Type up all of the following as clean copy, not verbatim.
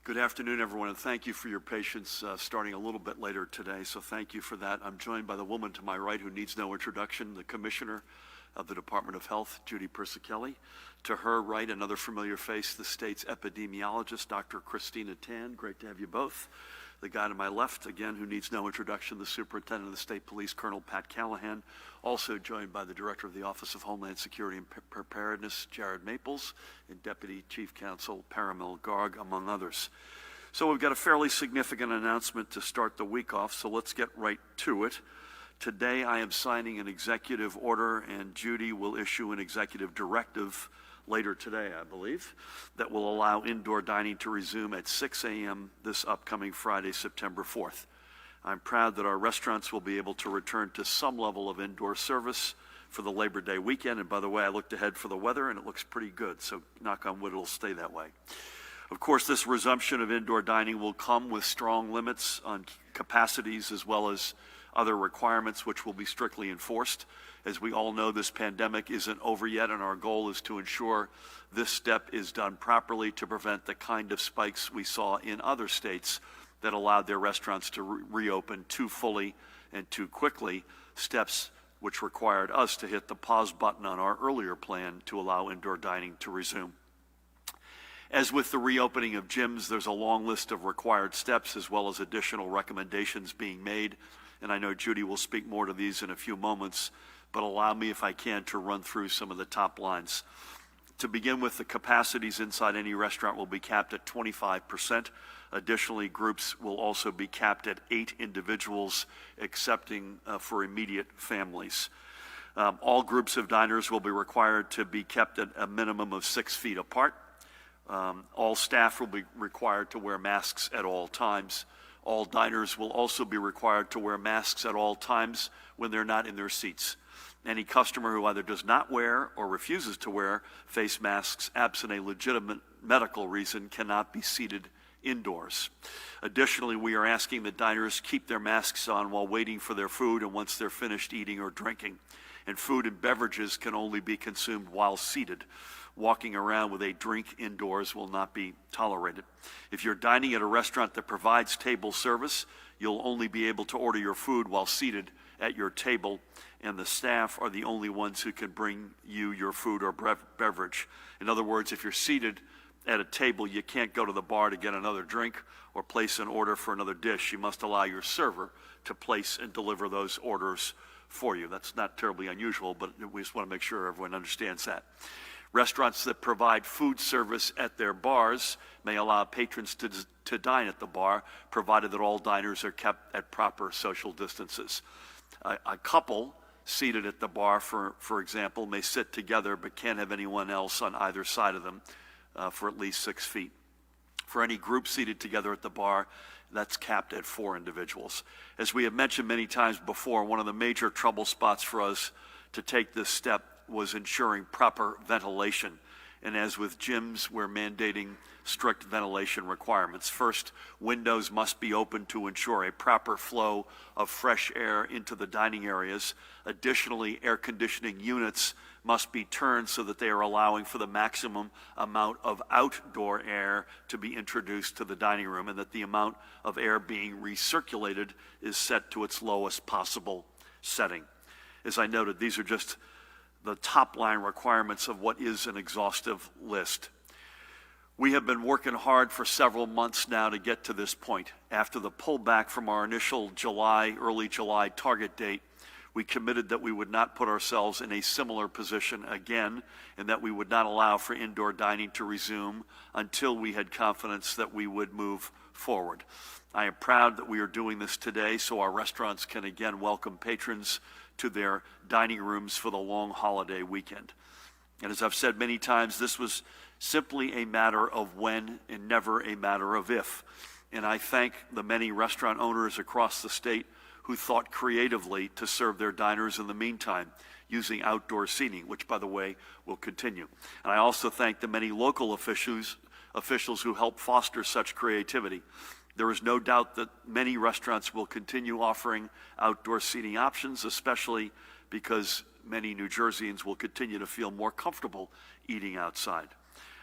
Good afternoon, everyone, and thank you for your patience starting a little bit later today, so thank you for that. I'm joined by the woman to my right who needs no introduction, the Commissioner of the Department of Health, Judy Persicelli. To her right, another familiar face, the state's epidemiologist, Dr. Christina Tan. Great to have you both. The guy to my left, again, who needs no introduction, the Superintendent of the State Police, Colonel Pat Callahan. Also joined by the Director of the Office of Homeland Security and Preparedness, Jared Maples, and Deputy Chief Counsel, Paramil Garg, among others. So we've got a fairly significant announcement to start the week off, so let's get right to it. Today I am signing an executive order, and Judy will issue an executive directive later today, I believe, that will allow indoor dining to resume at 6 a.m. this upcoming Friday, September 4th. I'm proud that our restaurants will be able to return to some level of indoor service for the Labor Day weekend. And by the way, I looked ahead for the weather and it looks pretty good, so knock on wood, it'll stay that way. Of course, this resumption of indoor dining will come with strong limits on capacities as well as other requirements which will be strictly enforced. As we all know, this pandemic isn't over yet, and our goal is to ensure this step is done properly to prevent the kind of spikes we saw in other states that allowed their restaurants to reopen too fully and too quickly, steps which required us to hit the pause button on our earlier plan to allow indoor dining to resume. As with the reopening of gyms, there's a long list of required steps as well as additional recommendations being made, and I know Judy will speak more to these in a few moments, but allow me, if I can, to run through some of the top lines. To begin with, the capacities inside any restaurant will be capped at 25%. Additionally, groups will also be capped at 8 individuals, excepting for immediate families. All groups of diners will be required to be kept at a minimum of 6 feet apart. All staff will be required to wear masks at all times. All diners will also be required to wear masks at all times when they're not in their seats. Any customer who either does not wear or refuses to wear face masks absent a legitimate medical reason cannot be seated indoors. Additionally, we are asking that diners keep their masks on while waiting for their food and once they're finished eating or drinking. And food and beverages can only be consumed while seated. Walking around with a drink indoors will not be tolerated. If you're dining at a restaurant that provides table service, you'll only be able to order your food while seated at your table, and the staff are the only ones who can bring you your food or beverage. In other words, if you're seated at a table, you can't go to the bar to get another drink or place an order for another dish. You must allow your server to place and deliver those orders for you. That's not terribly unusual, but we just want to make sure everyone understands that. Restaurants that provide food service at their bars may allow patrons to dine at the bar, provided that all diners are kept at proper social distances. A couple seated at the bar, for example, may sit together but can't have anyone else on either side of them for at least 6 feet. For any group seated together at the bar, that's capped at 4 individuals. As we have mentioned many times before, one of the major trouble spots for us to take this step was ensuring proper ventilation. And as with gyms, we're mandating strict ventilation requirements. First, windows must be open to ensure a proper flow of fresh air into the dining areas. Additionally, air conditioning units must be turned so that they are allowing for the maximum amount of outdoor air to be introduced to the dining room, and that the amount of air being recirculated is set to its lowest possible setting. As I noted, these are just the top line requirements of what is an exhaustive list. We have been working hard for several months now to get to this point. After the pullback from our initial early July target date, we committed that we would not put ourselves in a similar position again, and that we would not allow for indoor dining to resume until we had confidence that we would move forward. I am proud that we are doing this today so our restaurants can again welcome patrons to their dining rooms for the long holiday weekend. And as I've said many times, this was simply a matter of when and never a matter of if. And I thank the many restaurant owners across the state who thought creatively to serve their diners in the meantime using outdoor seating, which, by the way, will continue. And I also thank the many local officials who helped foster such creativity. There is no doubt that many restaurants will continue offering outdoor seating options, especially because many New Jerseyans will continue to feel more comfortable eating outside.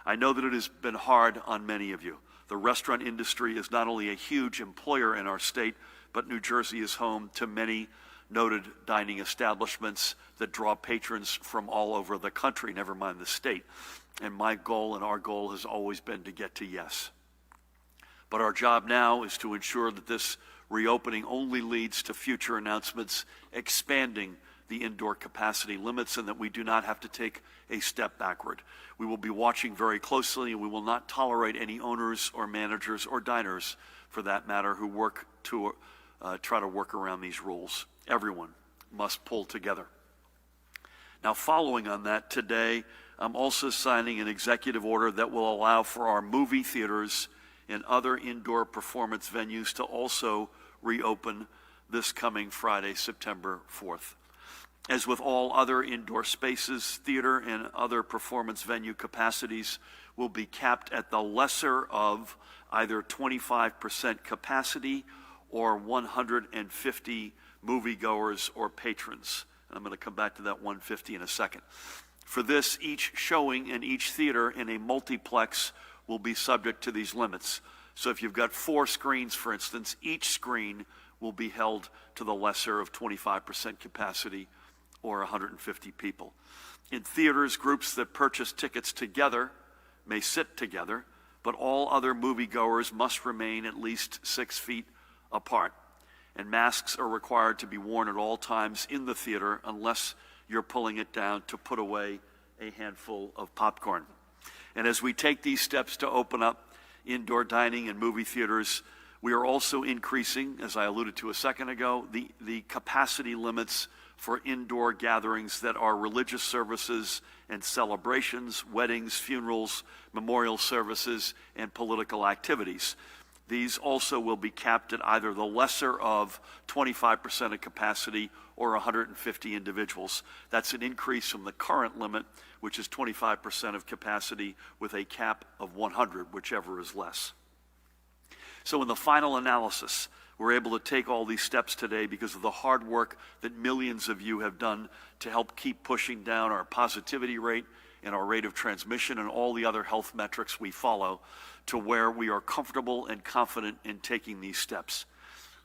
I know that it has been hard on many of you. The restaurant industry is not only a huge employer in our state, but New Jersey is home to many noted dining establishments that draw patrons from all over the country, never mind the state. And my goal and our goal has always been to get to yes. But our job now is to ensure that this reopening only leads to future announcements expanding the indoor capacity limits and that we do not have to take a step backward. We will be watching very closely, and we will not tolerate any owners or managers or diners, for that matter, who work to try to work around these rules. Everyone must pull together. Now, following on that, today I'm also signing an executive order that will allow for our movie theaters and other indoor performance venues to also reopen this coming Friday, September 4th. As with all other indoor spaces, theater and other performance venue capacities will be capped at the lesser of either 25% capacity or 150 moviegoers or patrons. And I'm going to come back to that 150 in a second. For this, each showing and each theater in a multiplex will be subject to these limits. So if you've got 4 screens, for instance, each screen will be held to the lesser of 25% capacity or 150 people. In theaters, groups that purchase tickets together may sit together, but all other moviegoers must remain at least 6 feet apart. And masks are required to be worn at all times in the theater unless you're pulling it down to put away a handful of popcorn. And as we take these steps to open up indoor dining and movie theaters, we are also increasing, as I alluded to a second ago, the capacity limits for indoor gatherings that are religious services and celebrations, weddings, funerals, memorial services, and political activities. These also will be capped at either the lesser of 25% of capacity or 150 individuals. That's an increase from the current limit, which is 25% of capacity with a cap of 100, whichever is less. So in the final analysis, we're able to take all these steps today because of the hard work that millions of you have done to help keep pushing down our positivity rate and our rate of transmission and all the other health metrics we follow to where we are comfortable and confident in taking these steps.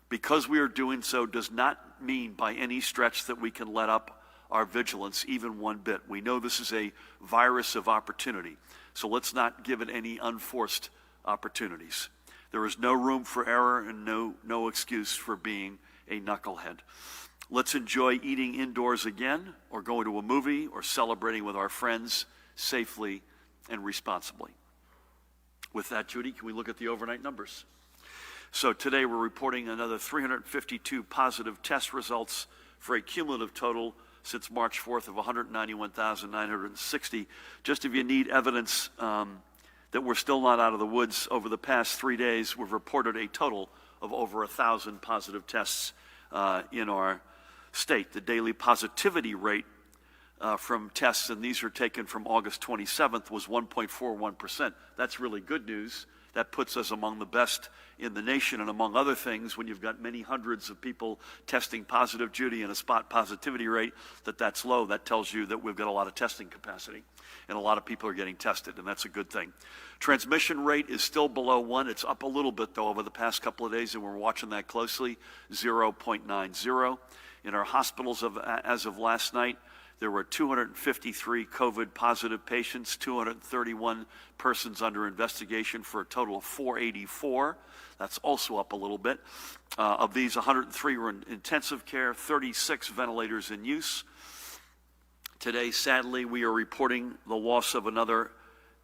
Because we are doing so does not mean by any stretch that we can let up our vigilance even one bit. We know this is a virus of opportunity, so let's not give it any unforced opportunities. There is no room for error and no excuse for being a knucklehead. Let's enjoy eating indoors again, or going to a movie, or celebrating with our friends safely and responsibly. With that, Judy, can we look at the overnight numbers? So today we're reporting another 352 positive test results for a cumulative total since March 4th of 191,960. Just if you need evidence that we're still not out of the woods, over the past 3 days, we've reported a total of over 1,000 positive tests in our state. The daily positivity rate from tests, and these are taken from August 27th, was 1.41%. That's really good news. That puts us among the best in the nation, and among other things, when you've got many hundreds of people testing positive, Judy, and a spot positivity rate that's low, that tells you that we've got a lot of testing capacity, and a lot of people are getting tested, and that's a good thing. Transmission rate is still below 1. It's up a little bit, though, over the past couple of days, and we're watching that closely, 0.90. In our hospitals, as of last night, there were 253 COVID-positive patients, 231 persons under investigation for a total of 484. That's also up a little bit. Of these, 103 were in intensive care, 36 ventilators in use. Today, sadly, we are reporting the loss of another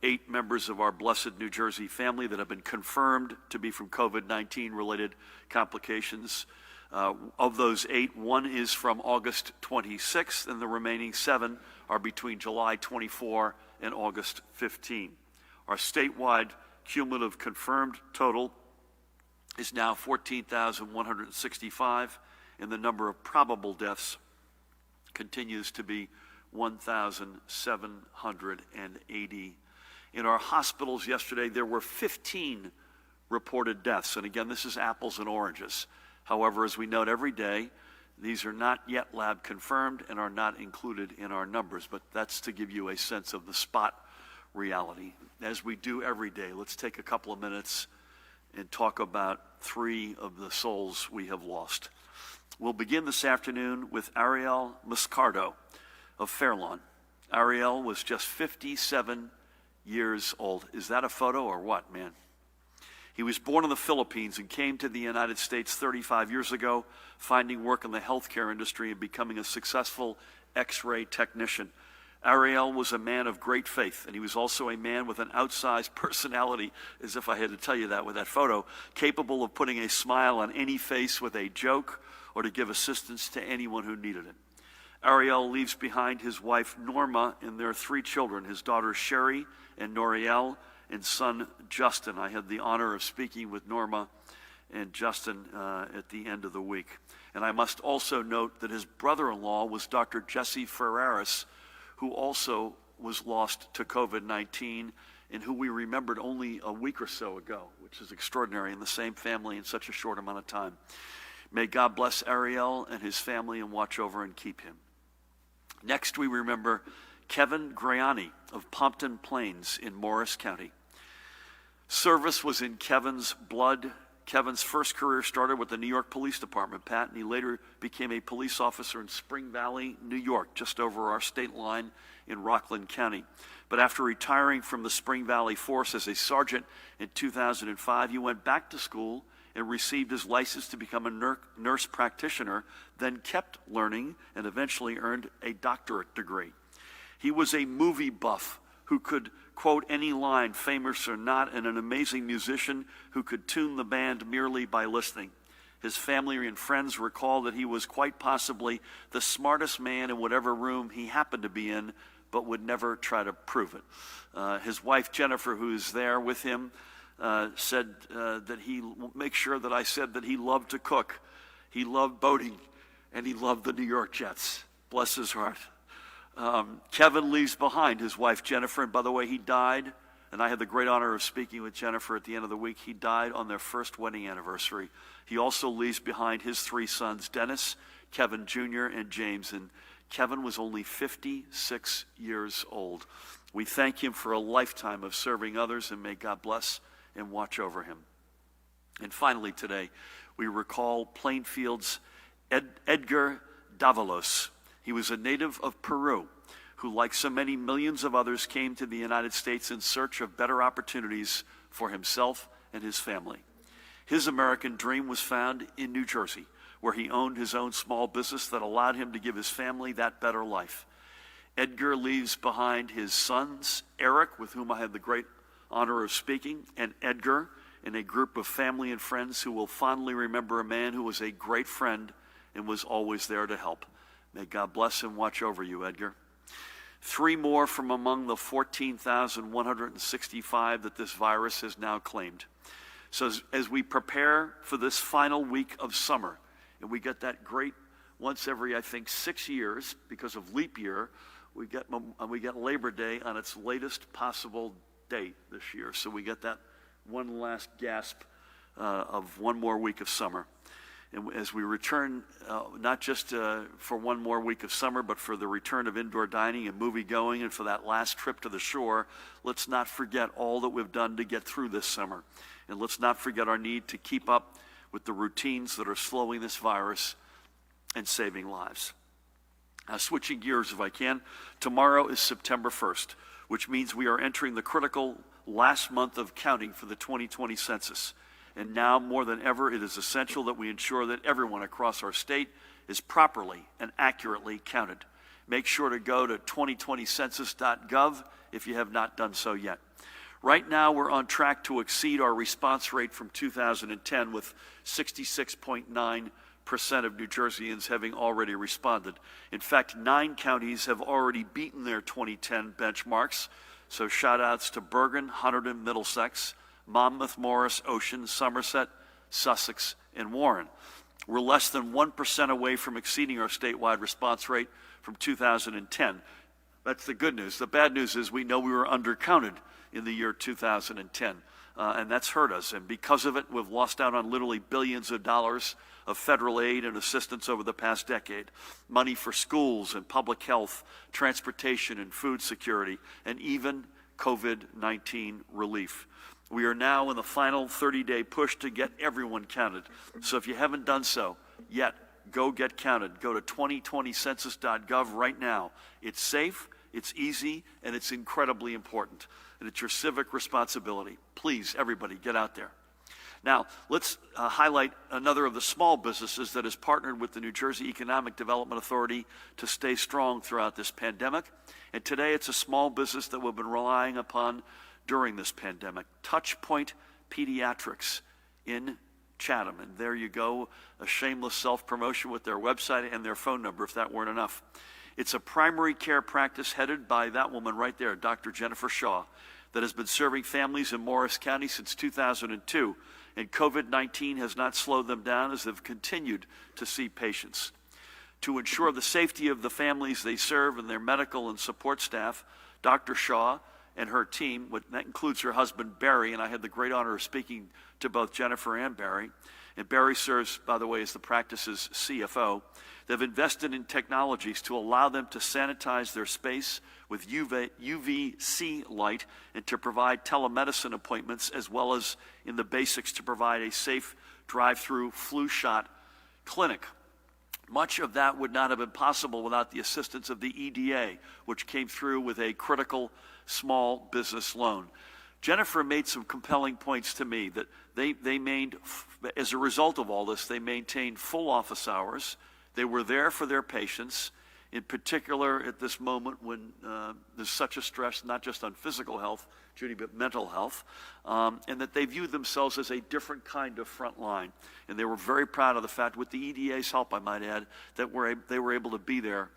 8 members of our blessed New Jersey family that have been confirmed to be from COVID-19 related complications. Of those 8, 1 is from August 26th, and the remaining 7 are between July 24 and August 15. Our statewide cumulative confirmed total is now 14,165, and the number of probable deaths continues to be 1,780. In our hospitals yesterday, there were 15 reported deaths, and again, this is apples and oranges. However, as we note every day, these are not yet lab confirmed and are not included in our numbers, but that's to give you a sense of the spot reality. As we do every day, let's take a couple of minutes and talk about 3 of the souls we have lost. We'll begin this afternoon with Ariel Moscardo of Fairlawn. Ariel was just 57 years old. Is that a photo or what, man? He was born in the Philippines and came to the United States 35 years ago, finding work in the healthcare industry and becoming a successful X-ray technician. Ariel was a man of great faith, and he was also a man with an outsized personality, as if I had to tell you that with that photo, capable of putting a smile on any face with a joke or to give assistance to anyone who needed it. Ariel leaves behind his wife Norma and their 3 children, his daughters Sherry and Noriel, and son Justin. I had the honor of speaking with Norma and Justin at the end of the week. And I must also note that his brother-in-law was Dr. Jesse Ferraris, who also was lost to COVID-19 and who we remembered only a week or so ago, which is extraordinary in the same family in such a short amount of time. May God bless Ariel and his family and watch over and keep him. Next, we remember Kevin Graiani of Pompton Plains in Morris County. Service was in Kevin's blood. Kevin's first career started with the New York Police Department, Pat, and he later became a police officer in Spring Valley, New York, just over our state line in Rockland County. But after retiring from the Spring Valley Force as a sergeant in 2005, he went back to school and received his license to become a nurse practitioner, then kept learning and eventually earned a doctorate degree. He was a movie buff who could quote any line, famous or not, and an amazing musician who could tune the band merely by listening. His family and friends recall that he was quite possibly the smartest man in whatever room he happened to be in, but would never try to prove it. His wife, Jennifer, who is there with him, said that he make sure that I said that he loved to cook, he loved boating, and he loved the New York Jets. Bless his heart. Kevin leaves behind his wife, Jennifer, and by the way, he died, and I had the great honor of speaking with Jennifer at the end of the week. He died on their first wedding anniversary. He also leaves behind his 3 sons, Dennis, Kevin Jr., and James, and Kevin was only 56 years old. We thank him for a lifetime of serving others, and may God bless and watch over him. And finally today, we recall Plainfield's Edgar Davalos. He was a native of Peru who, like so many millions of others, came to the United States in search of better opportunities for himself and his family. His American dream was found in New Jersey, where he owned his own small business that allowed him to give his family that better life. Edgar leaves behind his sons, Eric, with whom I had the great honor of speaking, and Edgar, and a group of family and friends who will fondly remember a man who was a great friend and was always there to help. May God bless and watch over you, Edgar. 3 more from among the 14,165 that this virus has now claimed. So as we prepare for this final week of summer, and we get that great once every, I think, 6 years, because of leap year, we get Labor Day on its latest possible date this year. So we get that one last gasp of one more week of summer. And as we return, not just for one more week of summer, but for the return of indoor dining and movie going, and for that last trip to the shore, let's not forget all that we've done to get through this summer. And let's not forget our need to keep up with the routines that are slowing this virus and saving lives. Now, switching gears if I can, tomorrow is September 1st, which means we are entering the critical last month of counting for the 2020 census. And now more than ever, it is essential that we ensure that everyone across our state is properly and accurately counted. Make sure to go to 2020census.gov if you have not done so yet. Right now, we're on track to exceed our response rate from 2010 with 66.9% of New Jerseyans having already responded. In fact, 9 counties have already beaten their 2010 benchmarks. So shout outs to Bergen, Hunterdon, Middlesex, Monmouth, Morris, Ocean, Somerset, Sussex, and Warren. We're less than 1% away from exceeding our statewide response rate from 2010. That's the good news. The bad news is we know we were undercounted in the year 2010, and that's hurt us. And because of it, we've lost out on literally billions of dollars of federal aid and assistance over the past decade. Money for schools and public health, transportation and food security, and even COVID-19 relief. We are now in the final 30-day push to get everyone counted. So if you haven't done so yet, go get counted. Go to 2020census.gov right now. It's safe, it's easy, and it's incredibly important. And it's your civic responsibility. Please, everybody, get out there. Now, let's highlight another of the small businesses that has partnered with the New Jersey Economic Development Authority to stay strong throughout this pandemic. And today it's a small business that we've been relying upon during this pandemic. Touchpoint Pediatrics in Chatham. And there you go, a shameless self-promotion with their website and their phone number, if that weren't enough. It's a primary care practice headed by that woman right there, Dr. Jennifer Shaw, that has been serving families in Morris County since 2002. And COVID-19 has not slowed them down as they've continued to see patients. To ensure the safety of the families they serve and their medical and support staff, Dr. Shaw and her team, that includes her husband Barry, and I had the great honor of speaking to both Jennifer and Barry, and Barry serves, by the way, as the practice's CFO. They've invested in technologies to allow them to sanitize their space with UVC light and to provide telemedicine appointments, as well as in the basics to provide a safe drive-through flu shot clinic. Much of that would not have been possible without the assistance of the EDA, which came through with a critical small business loan. Jennifer made some compelling points to me that as a result of all this, they maintained full office hours. They were there for their patients, in particular at this moment when there's such a stress, not just on physical health, Judy, but mental health, and that they viewed themselves as a different kind of front line. And they were very proud of the fact, with the EDA's help, I might add, that they were able to be there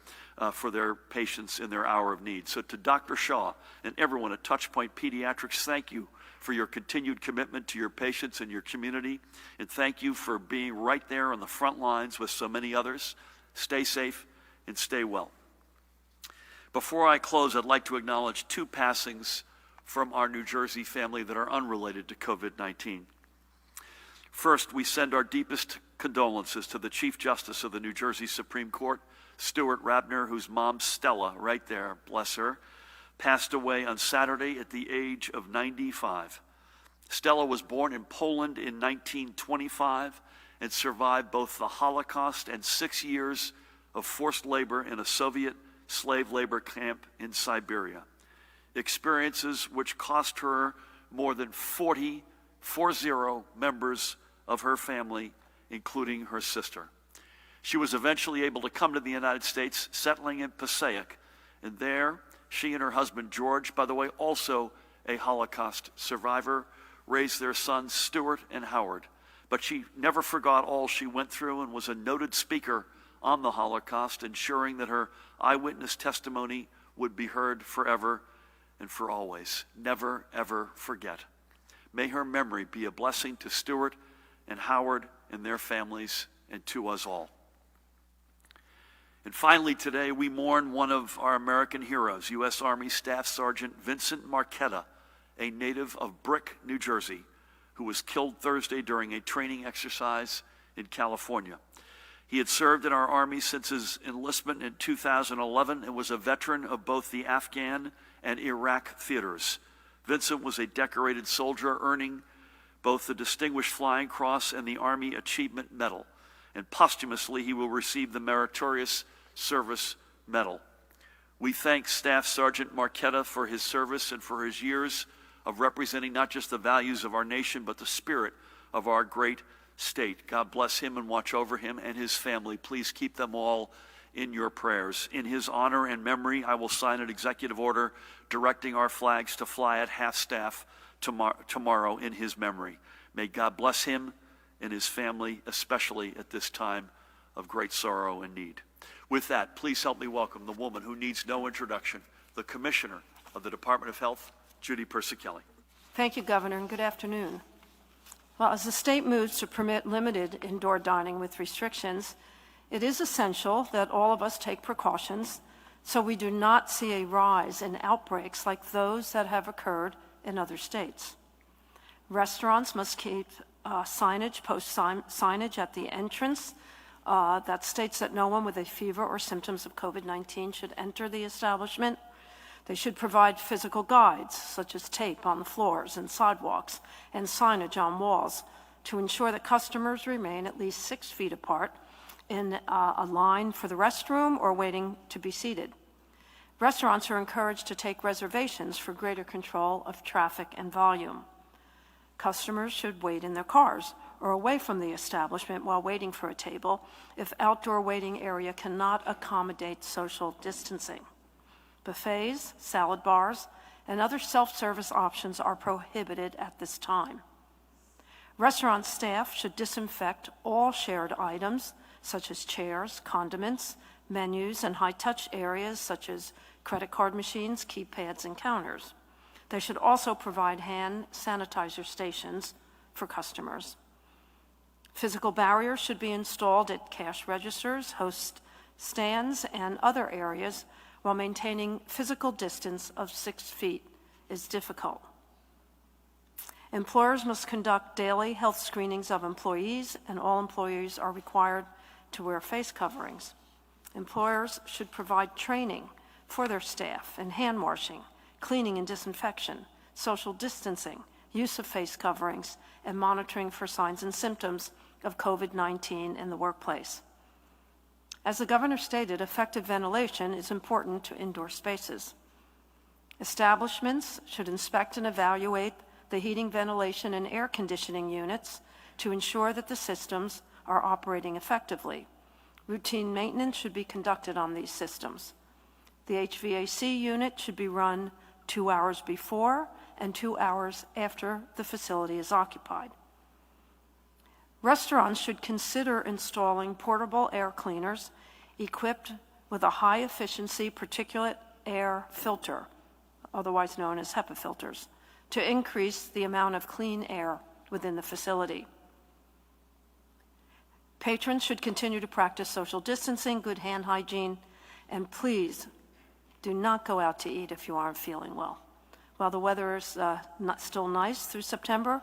for their patients in their hour of need. So to Dr. Shaw and everyone at Touchpoint Pediatrics, thank you for your continued commitment to your patients and your community, and thank you for being right there on the front lines with so many others. Stay safe and stay well. Before I close, I'd like to acknowledge two passings from our New Jersey family that are unrelated to COVID-19. First, we send our deepest condolences to the Chief Justice of the New Jersey Supreme Court, Stuart Rabner, whose mom, Stella, right there, bless her, passed away on Saturday at the age of 95. Stella was born in Poland in 1925 and survived both the Holocaust and 6 years of forced labor in a Soviet slave labor camp in Siberia. Experiences which cost her more than 40 members of her family, including her sister. She was eventually able to come to the United States, settling in Passaic, and there she and her husband George, by the way, also a Holocaust survivor, raised their sons Stuart and Howard. But she never forgot all she went through and was a noted speaker on the Holocaust, ensuring that her eyewitness testimony would be heard forever and for always. Never, ever forget. May her memory be a blessing to Stuart and Howard and their families and to us all. And finally today, we mourn one of our American heroes, U.S. Army Staff Sergeant Vincent Marquetta, a native of Brick, New Jersey, who was killed Thursday during a training exercise in California. He had served in our Army since his enlistment in 2011 and was a veteran of both the Afghan and Iraq theaters. Vincent was a decorated soldier, earning both the Distinguished Flying Cross and the Army Achievement Medal. And posthumously, he will receive the Meritorious Service Medal. We thank Staff Sergeant Marquetta for his service and for his years of representing not just the values of our nation, but the spirit of our great state. God bless him and watch over him and his family. Please keep them all in your prayers. In his honor and memory, I will sign an executive order directing our flags to fly at half-staff tomorrow in his memory. May God bless him and his family, especially at this time of great sorrow and need. With that, please help me welcome the woman who needs no introduction, the Commissioner of the Department of Health, Judy Persichilli. Thank you, Governor, and good afternoon. Well, as the state moves to permit limited indoor dining with restrictions, it is essential that all of us take precautions so we do not see a rise in outbreaks like those that have occurred in other states. Restaurants must keep post signage at the entrance that states that no one with a fever or symptoms of COVID-19 should enter the establishment. They should provide physical guides, such as tape on the floors and sidewalks and signage on walls, to ensure that customers remain at least 6 feet apart in a line for the restroom or waiting to be seated. Restaurants are encouraged to take reservations for greater control of traffic and volume. Customers should wait in their cars or away from the establishment while waiting for a table if outdoor waiting area cannot accommodate social distancing. Buffets, salad bars, and other self-service options are prohibited at this time. Restaurant staff should disinfect all shared items, such as chairs, condiments, menus, and high-touch areas such as credit card machines, keypads, and counters. They should also provide hand sanitizer stations for customers. Physical barriers should be installed at cash registers, host stands, and other areas while maintaining physical distance of 6 feet is difficult. Employers must conduct daily health screenings of employees, and all employees are required to wear face coverings. Employers should provide training for their staff in hand washing, cleaning and disinfection, social distancing, use of face coverings, and monitoring for signs and symptoms of COVID-19 in the workplace. As the governor stated, effective ventilation is important to indoor spaces. Establishments should inspect and evaluate the heating, ventilation, and air conditioning units to ensure that the systems are operating effectively. Routine maintenance should be conducted on these systems. The HVAC unit should be run 2 hours before and 2 hours after the facility is occupied. Restaurants should consider installing portable air cleaners equipped with a high-efficiency particulate air filter, otherwise known as HEPA filters, to increase the amount of clean air within the facility. Patrons should continue to practice social distancing, good hand hygiene, and please do not go out to eat if you aren't feeling well. While the weather is still nice through September,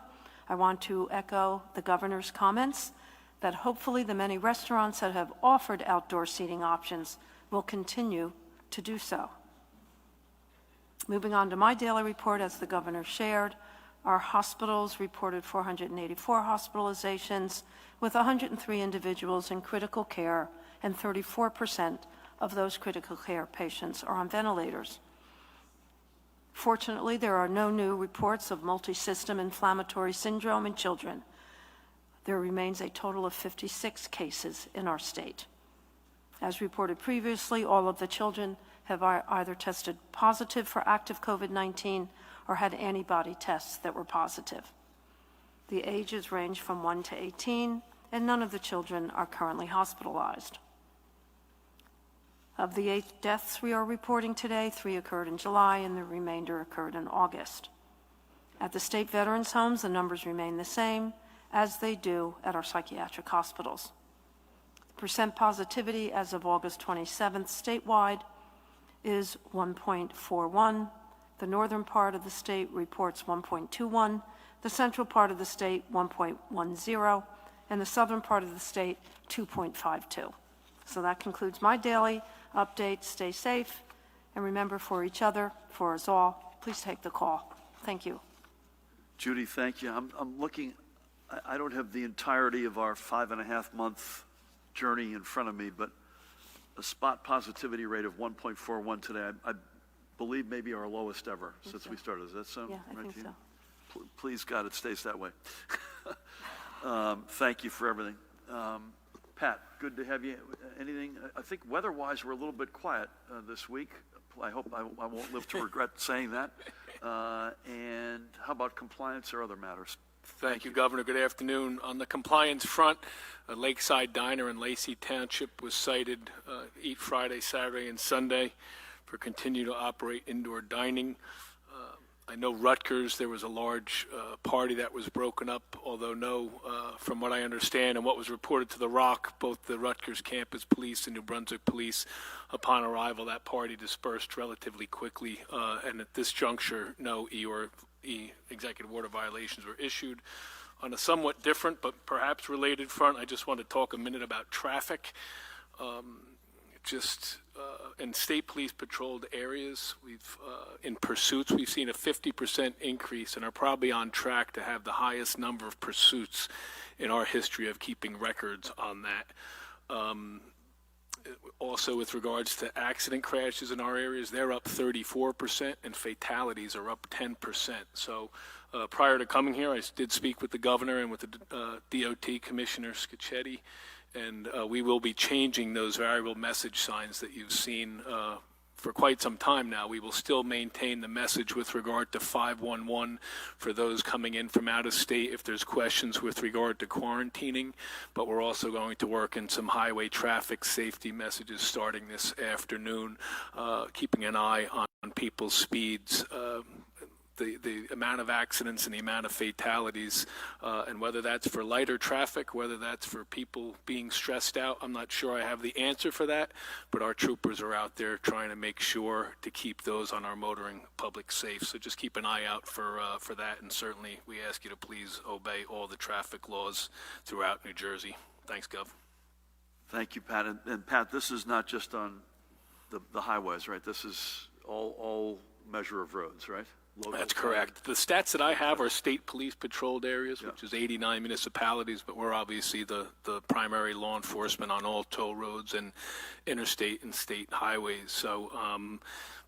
I want to echo the governor's comments that hopefully the many restaurants that have offered outdoor seating options will continue to do so. Moving on to my daily report, as the governor shared, our hospitals reported 484 hospitalizations with 103 individuals in critical care, and 34% of those critical care patients are on ventilators. Fortunately, there are no new reports of multisystem inflammatory syndrome in children. There remains a total of 56 cases in our state. As reported previously, all of the children have either tested positive for active COVID-19 or had antibody tests that were positive. The ages range from 1 to 18, and none of the children are currently hospitalized. Of the 8 deaths we are reporting today, 3 occurred in July and the remainder occurred in August. At the state veterans' homes, the numbers remain the same as they do at our psychiatric hospitals. The percent positivity as of August 27th statewide is 1.41. The northern part of the state reports 1.21, the central part of the state 1.10, and the southern part of the state 2.52. So that concludes my daily update. Stay safe, and remember, for each other, for us all, please take the call. Thank you. Judy, thank you. I'm looking, I don't have the entirety of our 5.5-month journey in front of me, but a spot positivity rate of 1.41 today, I believe maybe our lowest ever since we started. Does that sound Yeah, I right think to you? so. Please, God, it stays that way. Thank you for everything. Pat, good to have you. Anything? I think weather-wise, we're a little bit quiet this week. I hope I won't live to regret saying that. And how about compliance or other matters? Thank you, Governor. Good afternoon. On the compliance front, a Lakeside Diner in Lacey Township was cited eat Friday, Saturday, and Sunday for continue to operate indoor dining. I know Rutgers, there was a large party that was broken up, although from what I understand and what was reported to The Rock, both the Rutgers campus police and New Brunswick police, upon arrival, that party dispersed relatively quickly. And at this juncture, no E executive order violations were issued. On a somewhat different but perhaps related front, I just want to talk a minute about traffic. in state police patrolled areas, in pursuits, we've seen a 50% increase and are probably on track to have the highest number of pursuits in our history of keeping records on that. Also, with regards to accident crashes in our areas, they're up 34%, and fatalities are up 10%. So prior to coming here, I did speak with the governor and with the DOT Commissioner Scicchetti, and we will be changing those variable message signs that you've seen for quite some time now. We will still maintain the message with regard to 511 for those coming in from out of state if there's questions with regard to quarantining, but we're also going to work in some highway traffic safety messages starting this afternoon, keeping an eye on people's speeds, the amount of accidents and the amount of fatalities, and whether that's for lighter traffic, whether that's for people being stressed out, I'm not sure I have the answer for that, but our troopers are out there trying to make sure to keep those on our motoring public safe. So just keep an eye out for that, and certainly we ask you to please obey all the traffic laws throughout New Jersey. Thanks, Gov. Thank you, Pat. And Pat, this is not just on the highways, right? This is all measure of roads, right? Local. That's correct. The stats that I have are state police patrolled areas, which is 89 municipalities, but we're obviously the primary law enforcement on all toll roads and interstate and state highways. So,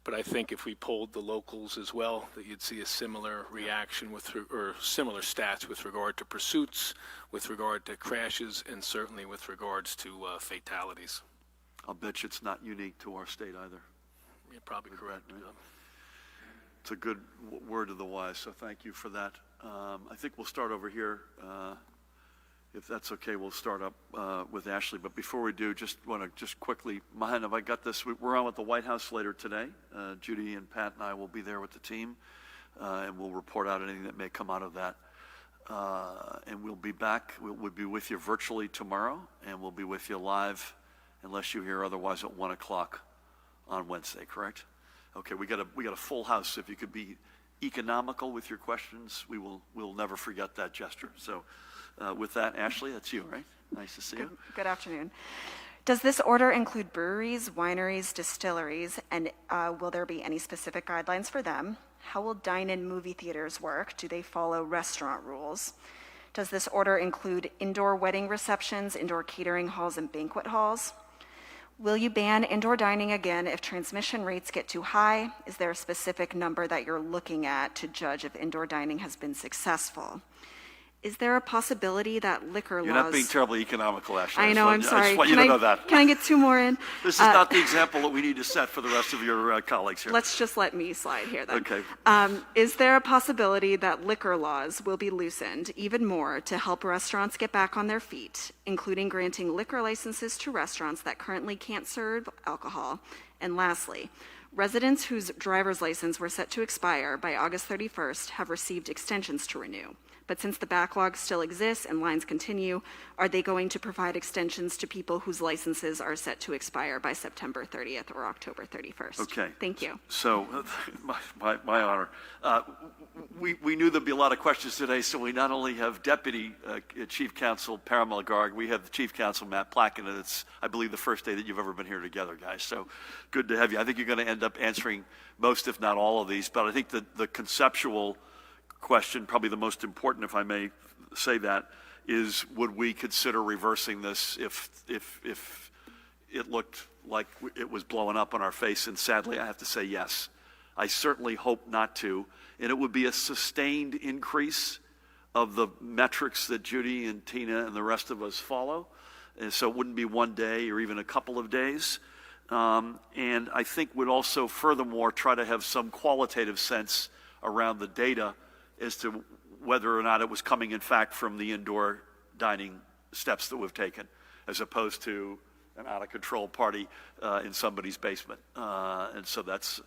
but I think if we polled the locals as well, that you'd see a similar reaction or similar stats with regard to pursuits, with regard to crashes, and certainly with regards to fatalities. I'll bet you it's not unique to our state either. You're probably correct. Right? It's a good word of the wise, so thank you for that. I think we'll start over here. If that's okay, we'll start up with Ashley. But before we do, just want to quickly, Mahan, have I got this? We're on with the White House later today. Judy and Pat and I will be there with the team, and we'll report out anything that may come out of that. And we'll be back. We'll be with you virtually tomorrow, and we'll be with you live, unless you hear otherwise, at 1 o'clock on Wednesday, correct? Okay, we got a full house. If you could be economical with your questions, we'll never forget that gesture. So with that, Ashley, that's you, right? Nice to see you. Good afternoon. Does this order include breweries, wineries, distilleries, and will there be any specific guidelines for them? How will dine-in movie theaters work? Do they follow restaurant rules? Does this order include indoor wedding receptions, indoor catering halls, and banquet halls? Will you ban indoor dining again if transmission rates get too high? Is there a specific number that you're looking at to judge if indoor dining has been successful? Is there a possibility that liquor laws... You're not being terribly economical, Ashley. I know, I'm sorry. I just want you to know that. Can I get two more in? This is not the example that we need to set for the rest of your colleagues here. Let's just let me slide here then. Okay. Is there a possibility that liquor laws will be loosened even more to help restaurants get back on their feet, including granting liquor licenses to restaurants that currently can't serve alcohol? And lastly, residents whose driver's license were set to expire by August 31st have received extensions to renew. But since the backlog still exists and lines continue, are they going to provide extensions to people whose licenses are set to expire by September 30th or October 31st? Okay. Thank you. So, my honor. We knew there'd be a lot of questions today, so we not only have Deputy Chief Counsel Parimal Garg, we have the Chief Counsel Matt Placken, and it's, I believe, the first day that you've ever been here together, guys. So good to have you. I think you're going to end up answering most, if not all of these, but I think the conceptual question, probably the most important, if I may say that, is would we consider reversing this if it looked like it was blowing up on our face? And sadly, I have to say yes. I certainly hope not to. And it would be a sustained increase of the metrics that Judy and Tina and the rest of us follow. And so it wouldn't be one day or even a couple of days. And I think would also furthermore try to have some qualitative sense around the data as to whether or not it was coming, in fact, from the indoor dining steps that we've taken, as opposed to an out-of-control party in somebody's basement. And so that's,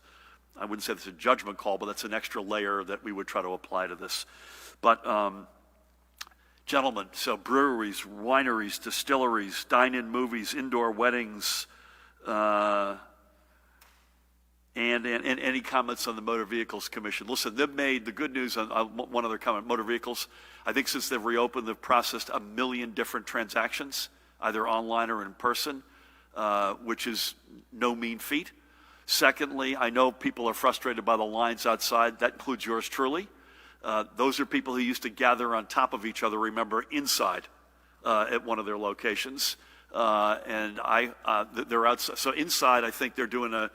I wouldn't say that's a judgment call, but that's an extra layer that we would try to apply to this. But, gentlemen, so breweries, wineries, distilleries, dine-in movies, indoor weddings, and any comments on the Motor Vehicles Commission? Listen, they've made the good news on one other comment. Motor vehicles, I think since they've reopened, they've processed 1 million different transactions, either online or in person. which is no mean feat. Secondly, I know people are frustrated by the lines outside. That includes yours truly. Those are people who used to gather on top of each other, remember, inside at one of their locations. And they're outside. So inside, I think they're doing a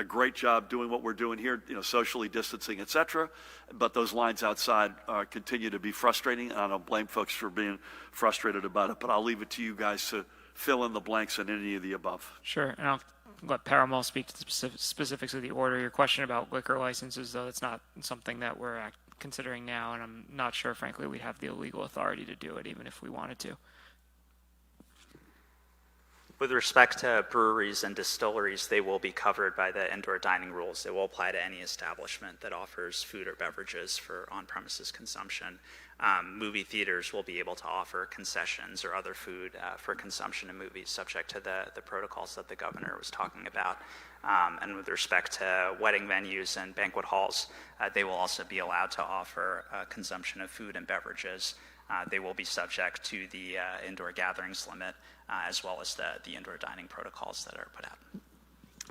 great job doing what we're doing here, socially distancing, et cetera. But those lines outside continue to be frustrating, and I don't blame folks for being frustrated about it. But I'll leave it to you guys to fill in the blanks on any of the above. Sure, and I'll let Paramount speak to the specifics of the order. Your question about liquor licenses, though, it's not something that we're considering now, and I'm not sure, frankly, we have the legal authority to do it, even if we wanted to. With respect to breweries and distilleries, they will be covered by the indoor dining rules. It will apply to any establishment that offers food or beverages for on-premises consumption. Movie theaters will be able to offer concessions or other food for consumption in movies, subject to the protocols that the governor was talking about. And with respect to wedding venues and banquet halls, they will also be allowed to offer consumption of food and beverages. They will be subject to the indoor gatherings limit, as well as the indoor dining protocols that are put out.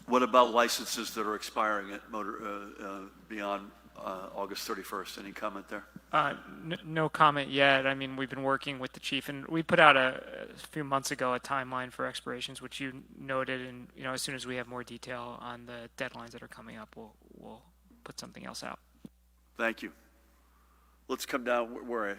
What about licenses that are expiring at beyond August 31st? Any comment there? No comment yet. I mean, we've been working with the chief, and we put out a few months ago a timeline for expirations, which you noted. And as soon as we have more detail on the deadlines that are coming up, we'll put something else out. Thank you. Let's come down. Where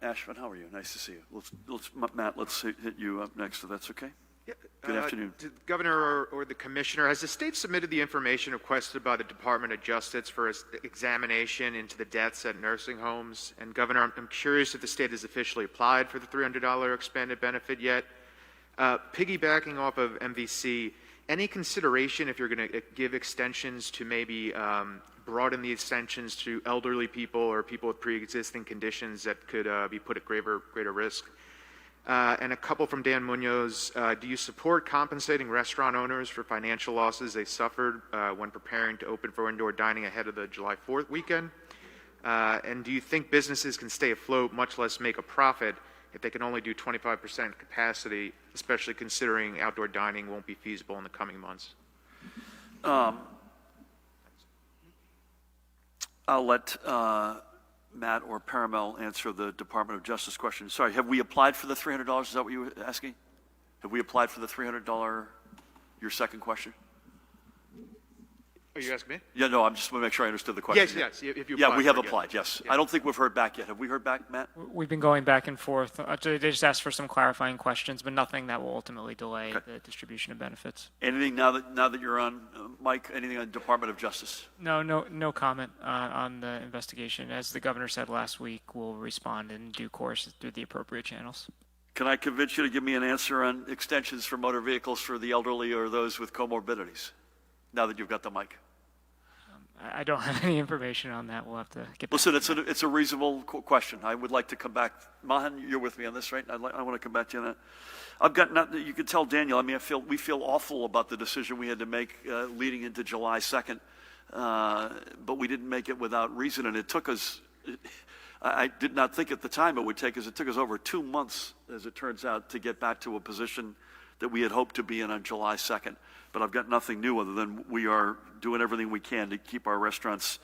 Ashvin, how are you? Nice to see you. Matt, let's hit you up next, if that's okay. Yeah, Good afternoon. To the governor or the commissioner, has the state submitted the information requested by the Department of Justice for examination into the deaths at nursing homes? And Governor, I'm curious if the state has officially applied for the $300 expanded benefit yet. Piggybacking off of MVC, any consideration if you're going to give extensions to maybe broaden the extensions to elderly people or people with pre-existing conditions that could be put at greater risk? And a couple from Dan Munoz. Do you support compensating restaurant owners for financial losses they suffered when preparing to open for indoor dining ahead of the July 4th weekend? And do you think businesses can stay afloat, much less make a profit, if they can only do 25% capacity, especially considering outdoor dining won't be feasible in the coming months? I'll let Matt or Paramel answer the Department of Justice question. Sorry, have we applied for the $300? Is that what you were asking? Have we applied for the $300, your second question? Are you asking me? Yeah, no, I'm just want to make sure I understood the question. Yes. If you yeah, we have for it, applied, yes. Yeah. I don't think we've heard back yet. Have we heard back, Matt? We've been going back and forth. They just asked for some clarifying questions, but nothing that will ultimately delay the distribution of benefits. Anything now that you're on, Mike, anything on Department of Justice? No comment on the investigation. As the governor said last week, we'll respond in due course through the appropriate channels. Can I convince you to give me an answer on extensions for motor vehicles for the elderly or those with comorbidities, now that you've got the mic? I don't have any information on that. We'll have to get back. Listen, it's a reasonable question. I would like to come back. Mahan, you're with me on this, right? I want to come back to you on that. I've got you can tell Daniel. I mean, we feel awful about the decision we had to make leading into July 2nd, but we didn't make it without reason, and it took us. I did not think at the time it would take us. It took us over 2 months, as it turns out, to get back to a position that we had hoped to be in on July 2nd. But I've got nothing new other than we are doing everything we can to keep our restaurants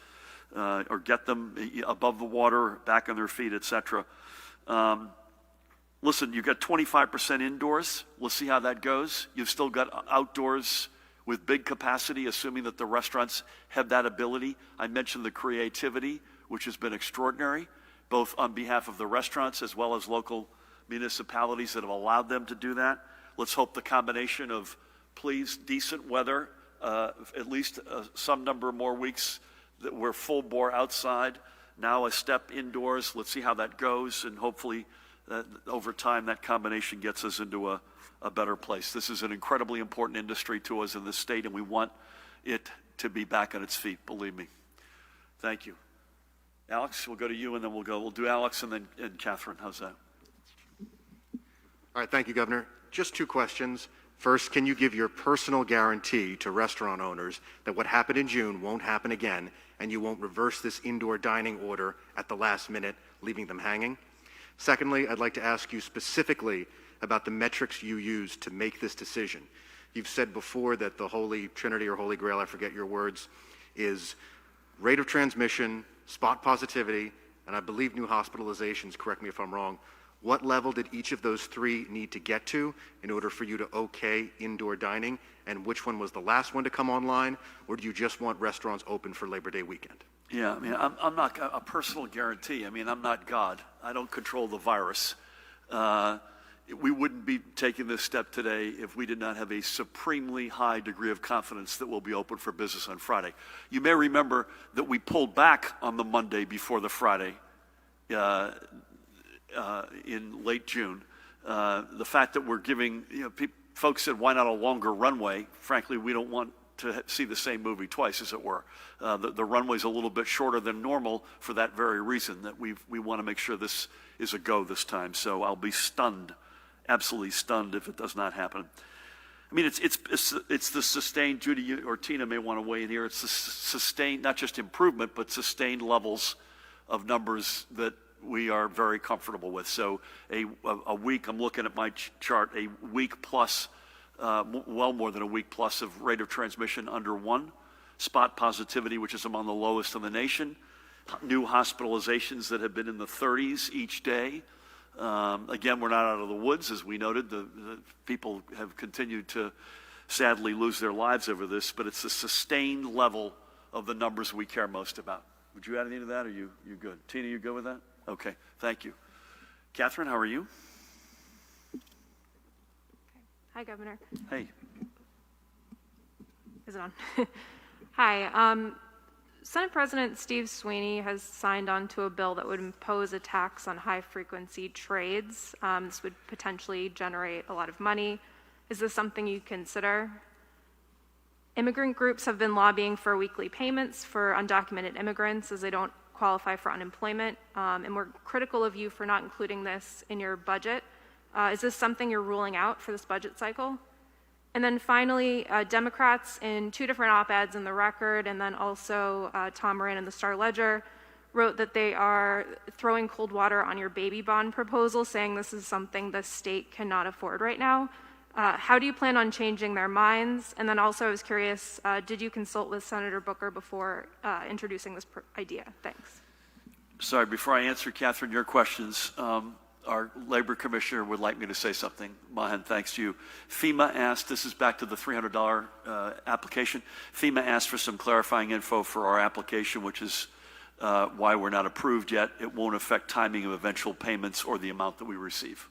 or get them above the water, back on their feet, et cetera. Listen, you've got 25% indoors. We'll see how that goes. You've still got outdoors with big capacity, assuming that the restaurants have that ability. I mentioned the creativity, which has been extraordinary, both on behalf of the restaurants as well as local municipalities that have allowed them to do that. Let's hope the combination of decent weather, at least some number more weeks that we're full bore outside, now a step indoors. Let's see how that goes, and hopefully over time that combination gets us into a better place. This is an incredibly important industry to us in this state, and we want it to be back on its feet, believe me. Thank you. Alex, we'll go to you, and then we'll do Alex and Catherine. How's that? All right, thank you, Governor. Just 2 questions. First, can you give your personal guarantee to restaurant owners that what happened in June won't happen again, and you won't reverse this indoor dining order at the last minute, leaving them hanging? Secondly, I'd like to ask you specifically about the metrics you used to make this decision. You've said before that the Holy Trinity or Holy Grail, I forget your words, is rate of transmission, spot positivity, and I believe new hospitalizations, correct me if I'm wrong. What level did each of those three need to get to in order for you to okay indoor dining? And which one was the last one to come online? Or do you just want restaurants open for Labor Day weekend? Yeah, I mean, I'm not a personal guarantee. I mean, I'm not God. I don't control the virus. We wouldn't be taking this step today if we did not have a supremely high degree of confidence that we'll be open for business on Friday. You may remember that we pulled back on the Monday before the Friday in late June. The fact that we're giving, folks said, why not a longer runway? Frankly, we don't want to see the same movie twice, as it were. The runway's a little bit shorter than normal for that very reason, that we want to make sure this is a go this time. So I'll be stunned, absolutely stunned, if it does not happen. I mean, it's the sustained, Judy or Tina may want to weigh in here, it's the sustained, not just improvement, but sustained levels of numbers that we are very comfortable with. So a week, I'm looking at my chart, a week plus, well more than a week plus of rate of transmission under 1, spot positivity, which is among the lowest in the nation, new hospitalizations that have been in the 30s each day. Again, we're not out of the woods, as we noted. The people have continued to sadly lose their lives over this, but it's the sustained level of the numbers we care most about. Would you add anything to that, or you good? Tina, you good with that? Okay, thank you. Catherine, how are you? Hi, Governor. Hey. Is it on? Hi. Senate President Steve Sweeney has signed on to a bill that would impose a tax on high-frequency trades. This would potentially generate a lot of money. Is this something you consider? Immigrant groups have been lobbying for weekly payments for undocumented immigrants as they don't qualify for unemployment, and we're critical of you for not including this in your budget. Is this something you're ruling out for this budget cycle? And then finally, Democrats in 2 different op-eds in the Record, and then also Tom Moran in the Star-Ledger, wrote that they are throwing cold water on your baby bond proposal, saying this is something the state cannot afford right now. How do you plan on changing their minds? And then also I was curious, did you consult with Senator Booker before introducing this idea? Thanks. Sorry, before I answer, Catherine, your questions, our labor commissioner would like me to say something. Mahan, thanks to you. FEMA asked, this is back to the $300 application. FEMA asked for some clarifying info for our application, which is why we're not approved yet. It won't affect timing of eventual payments or the amount that we receive.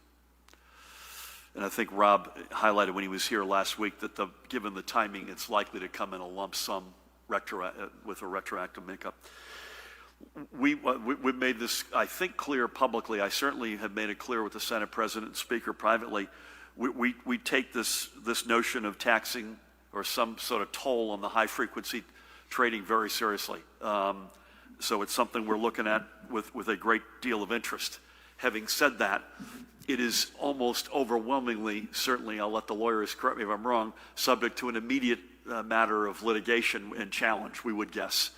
And I think Rob highlighted when he was here last week that given the timing, it's likely to come in a lump sum with a retroactive makeup. We've made this, I think, clear publicly. I certainly have made it clear with the Senate President and Speaker privately. We take this notion of taxing or some sort of toll on the high-frequency trading very seriously. So it's something we're looking at with a great deal of interest. Having said that, it is almost overwhelmingly, certainly, I'll let the lawyers correct me if I'm wrong, subject to an immediate matter of litigation and challenge, we would guess.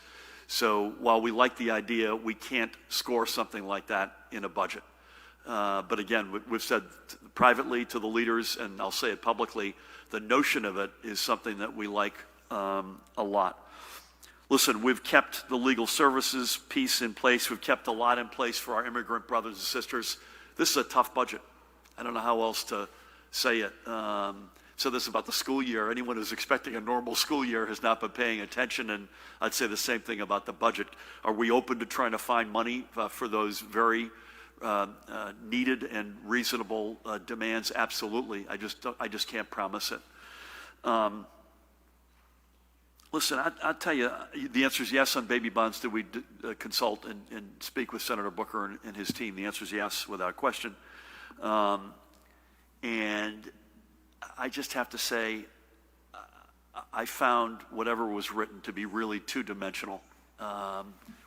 So while we like the idea, we can't score something like that in a budget. But again, we've said privately to the leaders, and I'll say it publicly, the notion of it is something that we like a lot. Listen, we've kept the legal services piece in place. We've kept a lot in place for our immigrant brothers and sisters. This is a tough budget. I don't know how else to say it. So this is about the school year. Anyone who's expecting a normal school year has not been paying attention, and I'd say the same thing about the budget. Are we open to trying to find money for those very needed and reasonable demands? Absolutely. I just can't promise it. Listen, I'll tell you, the answer is yes on baby bonds. Did we consult and speak with Senator Booker and his team? The answer is yes, without question. And I just have to say, I found whatever was written to be really two-dimensional.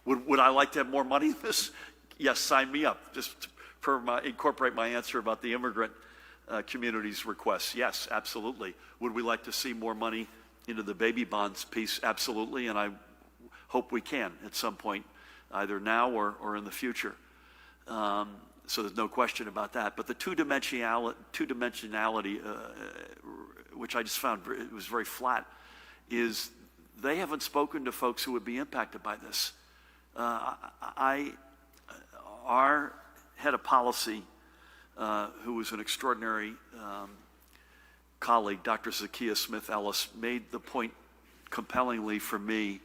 Would I like to have more money in this? Yes, sign me up. Just incorporate my answer about the immigrant community's requests. Yes, absolutely. Would we like to see more money into the baby bonds piece? Absolutely, and I hope we can at some point, either now or in the future. So there's no question about that. But the two-dimensionality, which I just found it was very flat, is they haven't spoken to folks who would be impacted by this. Our head of policy, who was an extraordinary colleague, Dr. Zakiya Smith-Ellis, made the point compellingly for me,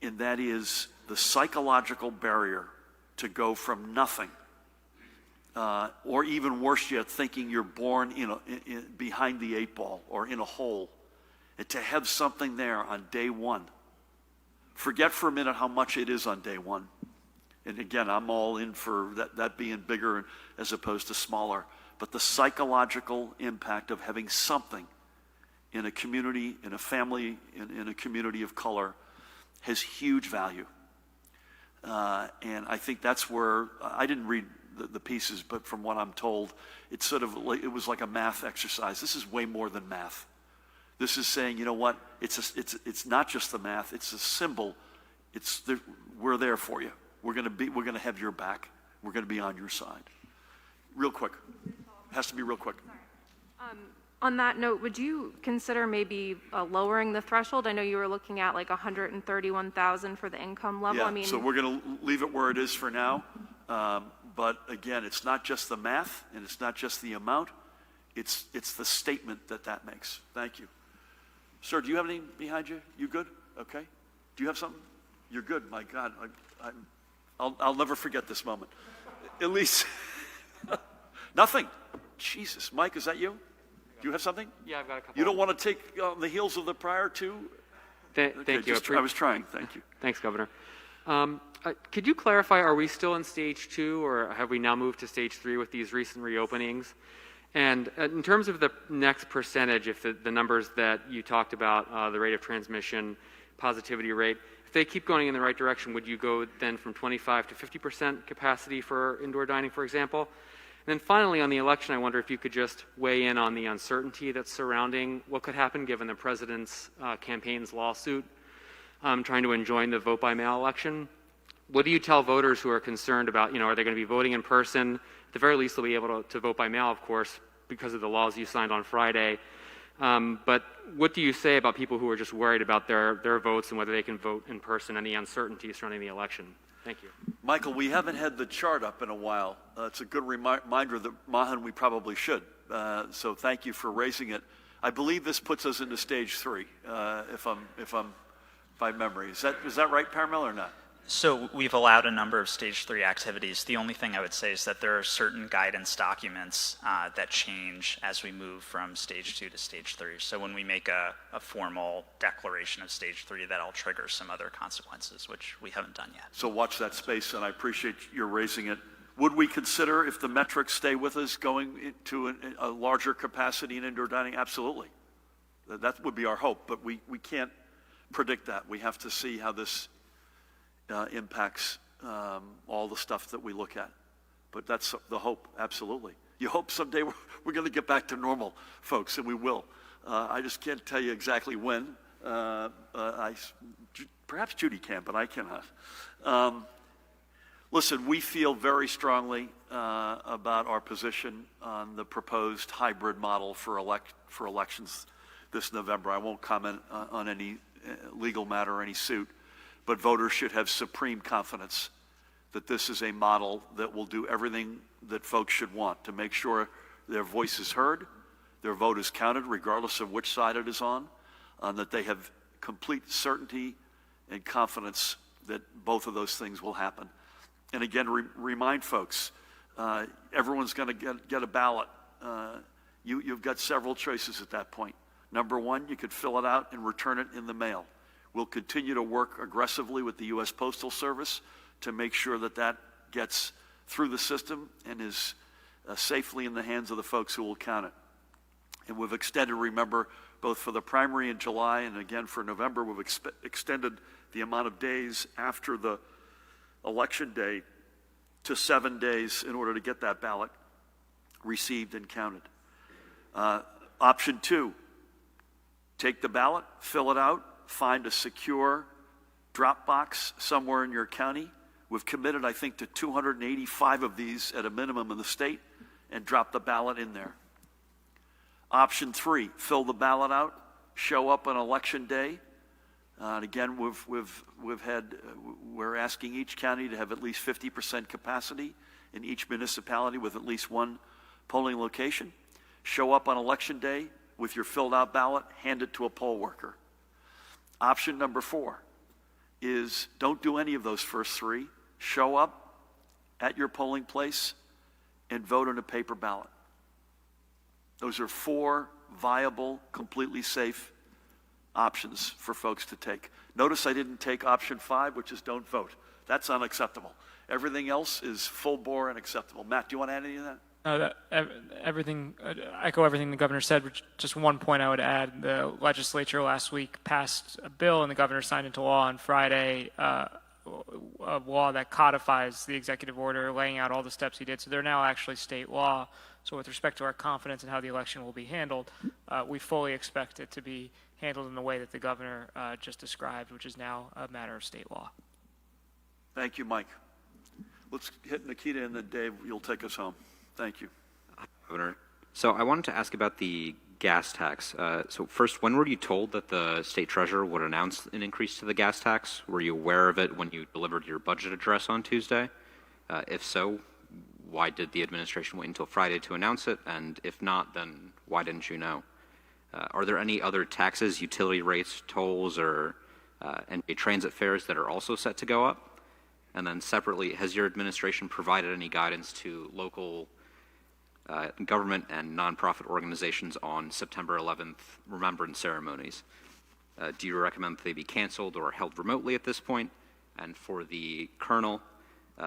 and that is the psychological barrier to go from nothing, or even worse yet, thinking you're born behind the 8 ball or in a hole, and to have something there on day one. Forget for a minute how much it is on day one. And again, I'm all in for that being bigger as opposed to smaller. But the psychological impact of having something in a community, in a family, in a community of color has huge value. And I think that's where, I didn't read the pieces, but from what I'm told, it's sort of like, it was like a math exercise. This is way more than math. This is saying, you know what, it's not just the math, it's a symbol. We're there for you. We're going to have your back. We're going to be on your side. Real quick. Has to be real quick. On that note, would you consider maybe lowering the threshold? I know you were looking at like 131,000 for the income level. Yeah, I mean, so we're going to leave it where it is for now. But again, it's not just the math and it's not just the amount. It's the statement that makes. Thank you. Sir, do you have anything behind you? You good? Okay. Do you have something? You're good. My God, I'll never forget this moment. At least, nothing. Jesus. Mike, is that you? Do you have something? Yeah, I've got a couple. You don't want to take on the heels of the prior two? Thank you. I was trying. Thank you. Thanks, Governor. Could you clarify, are we still in stage 2 or have we now moved to stage 3 with these recent reopenings? And in terms of the next percentage, if the numbers that you talked about, the rate of transmission, positivity rate, if they keep going in the right direction, would you go then from 25 to 50% capacity for indoor dining, for example? And then finally, on the election, I wonder if you could just weigh in on the uncertainty that's surrounding what could happen given the president's campaign's lawsuit trying to enjoin the vote-by-mail election. What do you tell voters who are concerned about, are they going to be voting in person? At the very least, they'll be able to vote by mail, of course, because of the laws you signed on Friday. But what do you say about people who are just worried about their votes and whether they can vote in person and the uncertainty surrounding the election? Thank you. Michael, we haven't had the chart up in a while. It's a good reminder that, Mahan, we probably should. So thank you for raising it. I believe this puts us into stage 3, if I'm by memory. Is that right, Paramel, or not? So we've allowed a number of stage 3 activities. The only thing I would say is that there are certain guidance documents that change as we move from stage 2 to stage 3. So when we make a formal declaration of stage 3, that'll trigger some other consequences, which we haven't done yet. So watch that space, and I appreciate your raising it. Would we consider, if the metrics stay with us, going into a larger capacity in indoor dining? Absolutely. That would be our hope, but we can't predict that. We have to see how this impacts all the stuff that we look at. But that's the hope, absolutely. You hope someday we're going to get back to normal, folks, and we will. I just can't tell you exactly when. Perhaps Judy can, but I cannot. Listen, we feel very strongly about our position on the proposed hybrid model for elections this November. I won't comment on any legal matter or any suit. But voters should have supreme confidence that this is a model that will do everything that folks should want to make sure their voice is heard, their vote is counted regardless of which side it is on, that they have complete certainty and confidence that both of those things will happen. And again, remind folks, everyone's going to get a ballot. You've got several choices at that point. Number one, you could fill it out and return it in the mail. We'll continue to work aggressively with the U.S. Postal Service to make sure that gets through the system and is safely in the hands of the folks who will count it. And we've extended, remember, both for the primary in July and again for November, we've extended the amount of days after the election day to 7 days in order to get that ballot received and counted. Option 2, take the ballot, fill it out, find a secure drop box somewhere in your county We've committed, I think, to 285 of these at a minimum in the state and dropped the ballot in there. Option 3, fill the ballot out, show up on election day. And again, we're asking each county to have at least 50% capacity in each municipality with at least one polling location. Show up on election day with your filled out ballot, hand it to a poll worker. Option number 4 is don't do any of those first 3. Show up at your polling place and vote on a paper ballot. Those are 4 viable, completely safe options for folks to take. Notice I didn't take option 5, which is don't vote. That's unacceptable. Everything else is full bore and acceptable. Matt, do you want to add any of that? Everything, echo everything the governor said. Just one point I would add: the legislature last week passed a bill, and the governor signed into law on Friday a law that codifies the executive order, laying out all the steps he did. So they're now actually state law. So with respect to our confidence in how the election will be handled, we fully expect it to be handled in the way that the governor just described, which is now a matter of state law. Thank you, Mike. Let's hit Nikita, and then Dave, you'll take us home. Thank you. Governor. So I wanted to ask about the gas tax. So first, when were you told that the state treasurer would announce an increase to the gas tax? Were you aware of it when you delivered your budget address on Tuesday? If so, why did the administration wait until Friday to announce it? And if not, then why didn't you know? Are there any other taxes, utility rates, tolls, or NJ transit fares that are also set to go up? And then separately, has your administration provided any guidance to local government and nonprofit organizations on September 11th remembrance ceremonies? Do you recommend that they be canceled or held remotely at this point? And for the Colonel,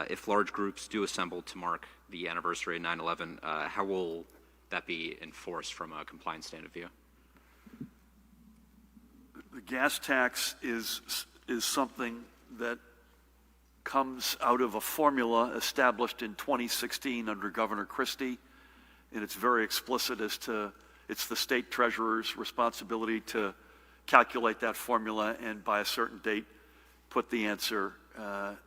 if large groups do assemble to mark the anniversary of 9/11, how will that be enforced from a compliance stand of view? The gas tax is something that comes out of a formula established in 2016 under Governor Christie, and it's very explicit as to it's the state treasurer's responsibility to calculate that formula and by a certain date put the answer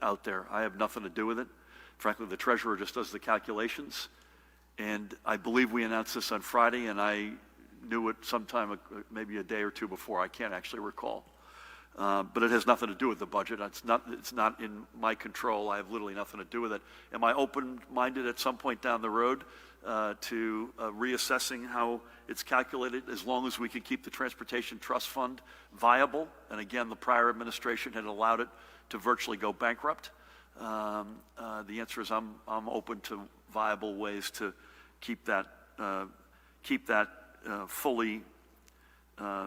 out there. I have nothing to do with it. Frankly, the treasurer just does the calculations, and I believe we announced this on Friday, and I knew it sometime maybe a day or two before. I can't actually recall. But it has nothing to do with the budget. It's not in my control. I have literally nothing to do with it. Am I open-minded at some point down the road to reassessing how it's calculated, as long as we can keep the Transportation Trust Fund viable? And again, the prior administration had allowed it to virtually go bankrupt. The answer is I'm open to viable ways to keep that fully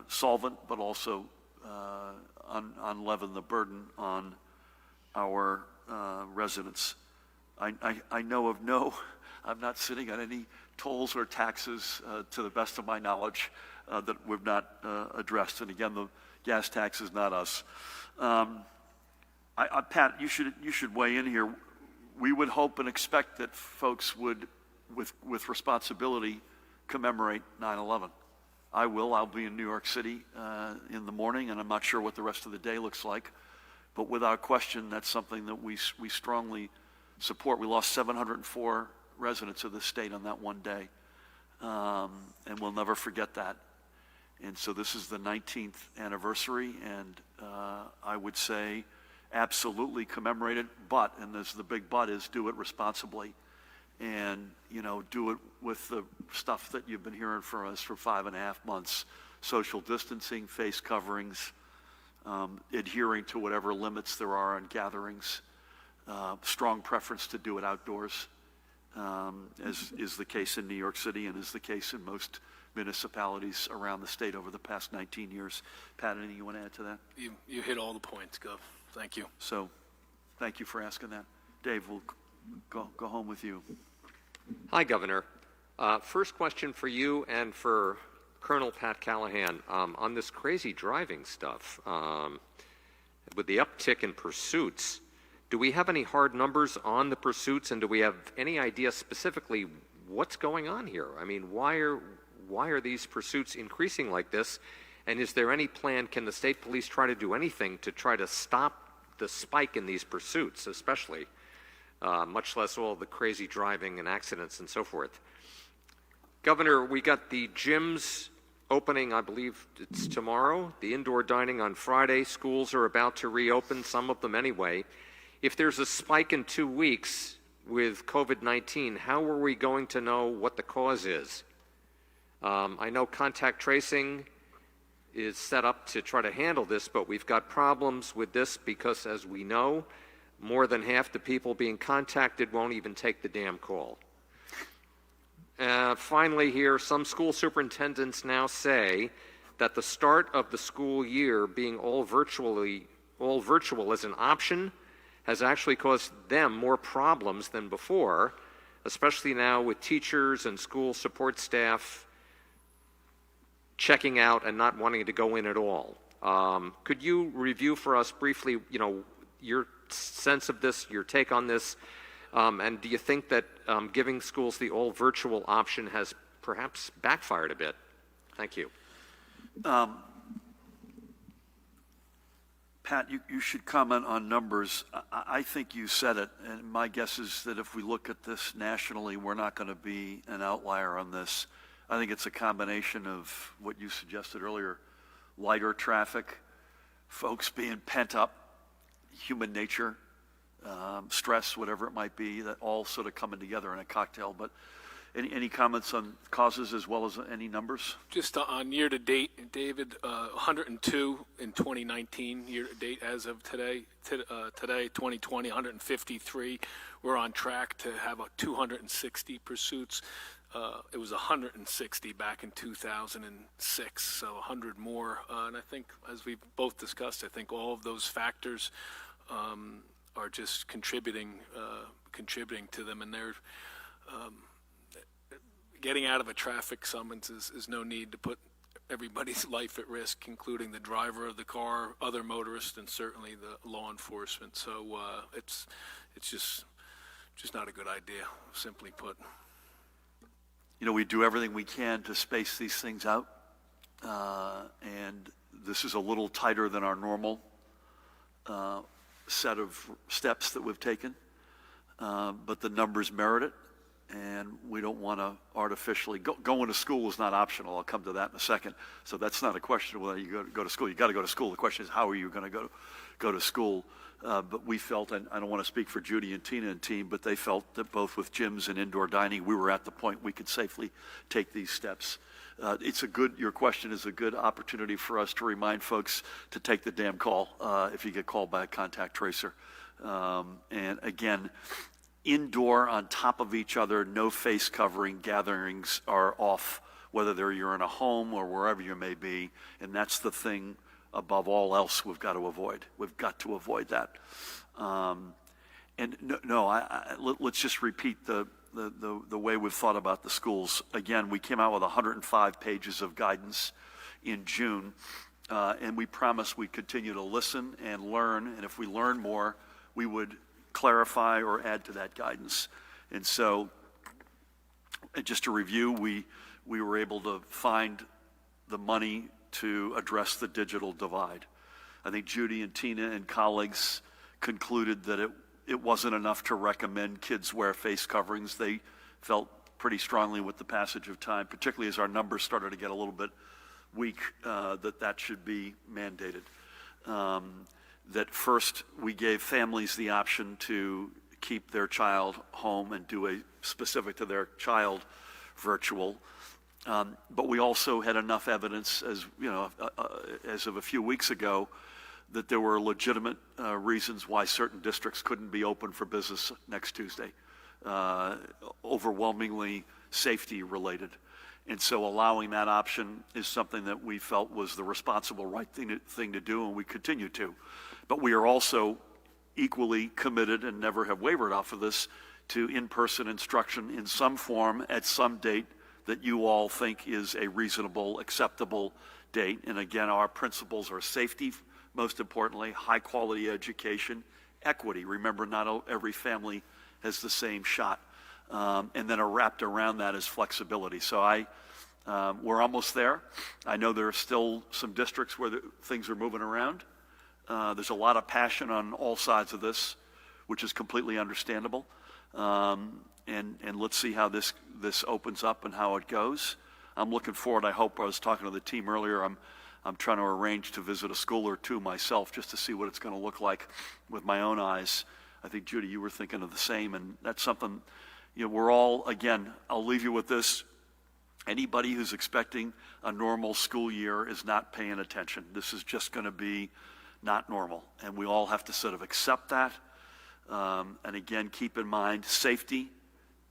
solvent, but also unleaven the burden on our residents. I know of I'm not sitting on any tolls or taxes to the best of my knowledge that we've not addressed. And again, the gas tax is not us. Pat, you should weigh in here. We would hope and expect that folks would, with responsibility, commemorate 9/11. I will. I'll be in New York City in the morning, and I'm not sure what the rest of the day looks like. But without question, that's something that we strongly support. We lost 704 residents of the state on that one day, and we'll never forget that. And so this is the 19th anniversary, and I would say absolutely commemorate it, but, and this, the big but is, do it responsibly. And, do it with the stuff that you've been hearing from us for 5.5 months. Social distancing, face coverings, adhering to whatever limits there are on gatherings, strong preference to do it outdoors, as is the case in New York City and is the case in most municipalities around the state over the past 19 years. Pat, anything you want to add to that? You hit all the points, Gov. Thank you. So, thank you for asking that. Dave, we'll go home with you. Hi, Governor. First question for you and for Colonel Pat Callahan. On this crazy driving stuff, with the uptick in pursuits, do we have any hard numbers on the pursuits, and do we have any idea specifically what's going on here? I mean, why are these pursuits increasing like this? And is there any plan, can the state police try to do anything to try to stop the spike in these pursuits, especially, much less all the crazy driving and accidents and so forth. Governor, we got the gyms opening, I believe it's tomorrow, the indoor dining on Friday. Schools are about to reopen, some of them anyway. If there's a spike in 2 weeks with COVID-19, how are we going to know what the cause is? I know contact tracing is set up to try to handle this, but we've got problems with this because, as we know, more than half the people being contacted won't even take the damn call. Finally here, some school superintendents now say that the start of the school year being all virtual as an option has actually caused them more problems than before, especially now with teachers and school support staff checking out and not wanting to go in at all. Could you review for us briefly, your sense of this, your take on this, and do you think that giving schools the all virtual option has perhaps backfired a bit? Thank you. Pat, you should comment on numbers. I think you said it, and my guess is that if we look at this nationally, we're not going to be an outlier on this. I think it's a combination of what you suggested earlier, lighter traffic, folks being pent up, human nature, stress, whatever it might be, that all sort of coming together in a cocktail. But any comments on causes as well as any numbers? Just on year-to-date, David, 102 in 2019, year-to-date as of today, 2020, 153. We're on track to have 260 pursuits. It was 160 back in 2006, so 100 more. And I think, as we've both discussed, I think all of those factors are just contributing to them, and they're getting out of a traffic summons is no need to put everybody's life at risk, including the driver of the car, other motorists, and certainly the law enforcement. So it's just not a good idea, simply put. We do everything we can to space these things out, and this is a little tighter than our normal set of steps that we've taken, but the numbers merit it, and we don't want to artificially going to school is not optional. I'll come to that in a second. So that's not a question of whether you go to school. You got to go to school. The question is, how are you going to go to school? But we felt, and I don't want to speak for Judy and Tina and team, but they felt that both with gyms and indoor dining, we were at the point we could safely take these steps. Your question is a good opportunity for us to remind folks to take the damn call if you get called by a contact tracer. And again, indoor on top of each other, no face covering gatherings are off, whether you're in a home or wherever you may be, and that's the thing above all else we've got to avoid. We've got to avoid that. Let's just repeat the way we've thought about the schools. Again, we came out with 105 pages of guidance in June, and we promised we'd continue to listen and learn, and if we learn more, we would clarify or add to that guidance. And so, just to review, we were able to find the money to address the digital divide. I think Judy and Tina and colleagues concluded that it wasn't enough to recommend kids wear face coverings. They felt pretty strongly with the passage of time, particularly as our numbers started to get a little bit weak, that should be mandated. That first, we gave families the option to keep their child home and do a specific to their child virtual. But we also had enough evidence, as of a few weeks ago, that there were legitimate reasons why certain districts couldn't be open for business next Tuesday, overwhelmingly safety related. And so allowing that option is something that we felt was the responsible, right thing to do, and we continue to. But we are also equally committed and never have wavered off of this to in-person instruction in some form at some date that you all think is a reasonable, acceptable date. And again, our principles are safety, most importantly, high-quality education, equity. Remember, not every family has the same shot. And then wrapped around that is flexibility. So we're almost there. I know there are still some districts where things are moving around. There's a lot of passion on all sides of this, which is completely understandable. And let's see how this opens up and how it goes. I'm looking forward. I hope, I was talking to the team earlier, I'm trying to arrange to visit a school or two myself just to see what it's going to look like with my own eyes. I think, Judy, you were thinking of the same, and that's something, we're all, again, I'll leave you with this. Anybody who's expecting a normal school year is not paying attention. This is just going to be not normal, and we all have to sort of accept that. And again, keep in mind safety,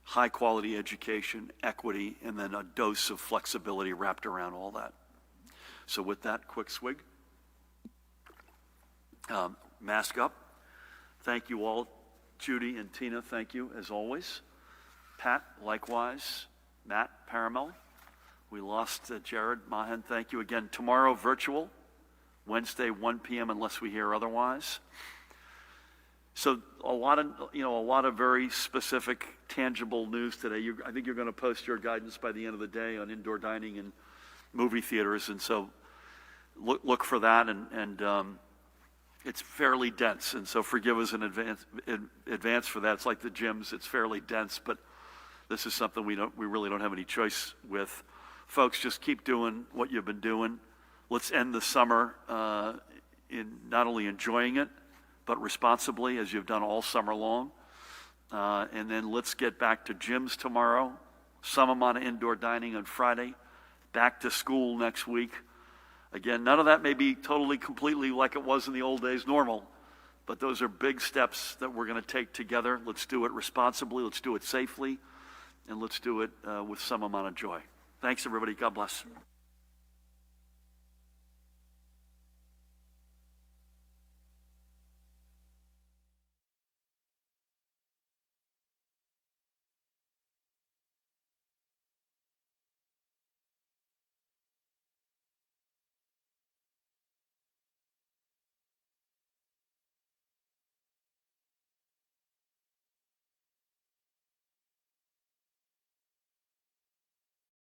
high quality education, equity, and then a dose of flexibility wrapped around all that. So with that, quick swig. Mask up. Thank you all. Judy and Tina, thank you as always. Pat, likewise. Matt, Paramel. We lost Jared Mahan. Thank you again. Tomorrow, virtual. Wednesday, 1 p.m. unless we hear otherwise. So a lot of very specific, tangible news today. I think you're going to post your guidance by the end of the day on indoor dining and movie theaters, and so look for that. And it's fairly dense, and so forgive us in advance for that. It's like the gyms; it's fairly dense, but this is something we really don't have any choice with. Folks, just keep doing what you've been doing. Let's end the summer in not only enjoying it, but responsibly, as you've done all summer long. And then let's get back to gyms tomorrow, some amount of indoor dining on Friday, back to school next week. Again, none of that may be totally, completely like it was in the old days normal, but those are big steps that we're going to take together. Let's do it responsibly, let's do it safely, and let's do it with some amount of joy. Thanks, everybody. God bless.